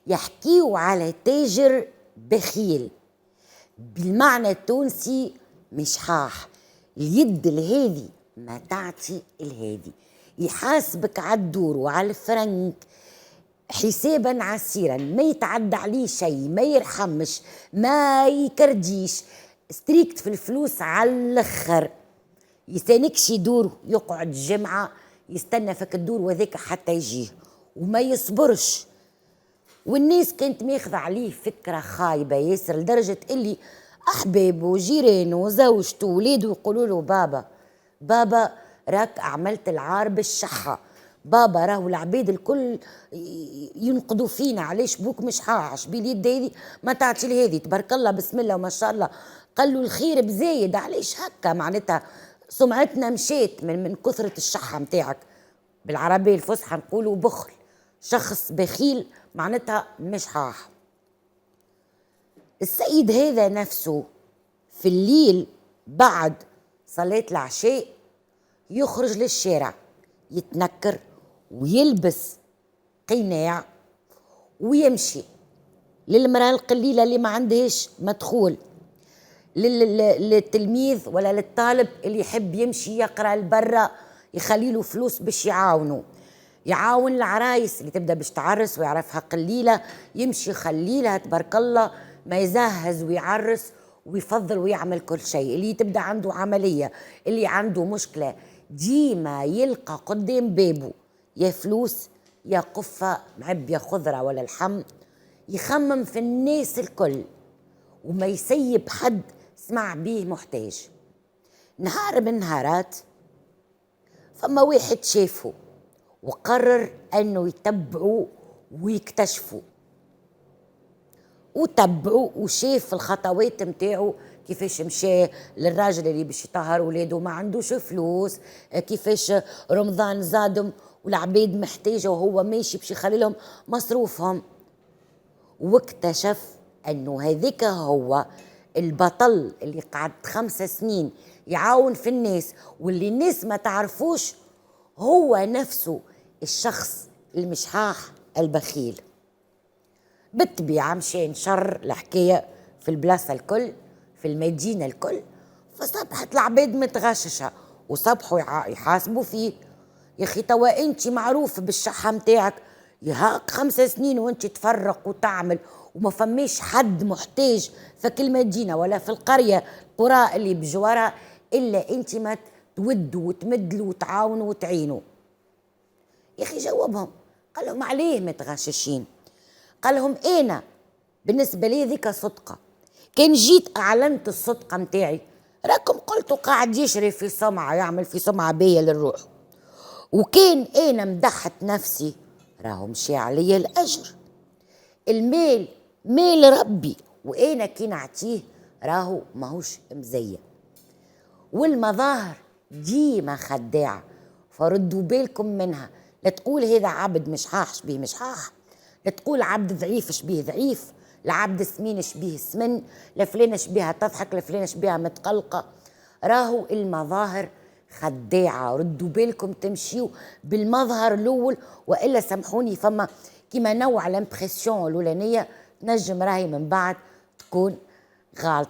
يحكيوا على تاجر بخيل، بالمعنى التونسي مشحاح، اليد الهادي ما تعطي الهادي، يحاسبك على الدور وعلى الفرنك حسابا عسيرا، ما يتعدى عليه شيء، ما يرحمش، ما يكرديش، ستريكت في الفلوس على الاخر، يستنكش يدور، يقعد جمعة يستنى فك الدور وذاك حتى يجيه وما يصبرش. والناس كانت ماخذة عليه فكرة خايبة ياسر، لدرجة اللي أحبابه وجيرانه وزوجته وولاده يقولوا له بابا بابا راك عملت العار بالشحة، بابا راهو العباد الكل ينقضوا فينا، علاش بوك مش حاعش باليد هذي ما تعطي لهذي، تبارك الله بسم الله وما شاء الله، قال له الخير بزايد، علاش هكا معناتها سمعتنا مشيت من كثرة الشحة متاعك، بالعربية الفصحى نقولوا بخل، شخص بخيل معناتها مش حاح. السيد هذا نفسه في الليل بعد صلاة العشاء يخرج للشارع يتنكر ويلبس قناع ويمشي للمرأة القليلة اللي ما عندهاش مدخول، للتلميذ ولا للطالب اللي يحب يمشي يقرأ لبرا يخليله فلوس باش يعاون العرايس اللي تبدأ باش تعرس ويعرفها قليلة، يمشي يخليلها تبارك الله ما يزهز ويعرس ويفضل ويعمل كل شيء، اللي تبدأ عنده عملية، اللي عنده مشكلة، ديما يلقى قدام بابه يا فلوس يا قفة معبية خضرة ولا الحم، يخمم في الناس الكل وما يسيب حد سمع بيه محتاج. نهار من نهارات فما واحد شافه وقرر انه يتبعوا ويكتشفوا، وتبعوا وشاف الخطوات متاعه كيفاش مشى للراجل اللي باش يطهر ولاده ما عندوش فلوس، كيفاش رمضان زادم والعباد محتاجه وهو ماشي باش يخلي لهم مصروفهم، واكتشف انه هذاك هو البطل اللي قعد 5 سنين يعاون في الناس واللي الناس ما تعرفوش، هو نفسه الشخص المشحاح البخيل. بالطبيعة مشى نشر الحكاية في البلاصة الكل في المدينة الكل، فصبحت العباد متغششة وصبحوا يحاسبوا فيه، يا اخي توا انت معروف بالشحة متاعك، يهاك 5 سنين وانت تفرق وتعمل وما فماش حد محتاج في كل مدينة ولا في القرية القرى اللي بجوارها إلا انت ما تودوا وتمدلوا وتعاونوا وتعينوا. يا اخي جاوبهم قال لهم عليه متغششين؟ قال لهم انا بالنسبة لي ذيك صدقة، كان جيت اعلنت الصدقة متاعي راكم قلتوا قاعد يشري في سمعة يعمل في سمعة بيا للروح، وكان انا مدحت نفسي راهو مشي علي الاجر، المال مال ربي وانا كي نعطيه راهو ماهوش مزين، والمظاهر ديما خداعة فردوا بالكم منها، لا تقول هذا عبد مشحاح شبيه مشحاح، لا تقول عبد ضعيف شبيه ضعيف، لا عبد سمين شبيه سمن، لا فلانة شبيها تضحك لا فلانة شبيها متقلقة، راهو المظاهر خداعة، ردوا بالكم تمشيوا بالمظهر الأول وإلا سامحوني فما كيما نوع الامبرسيون الأولانية تنجم راهي من بعد تكون غلط.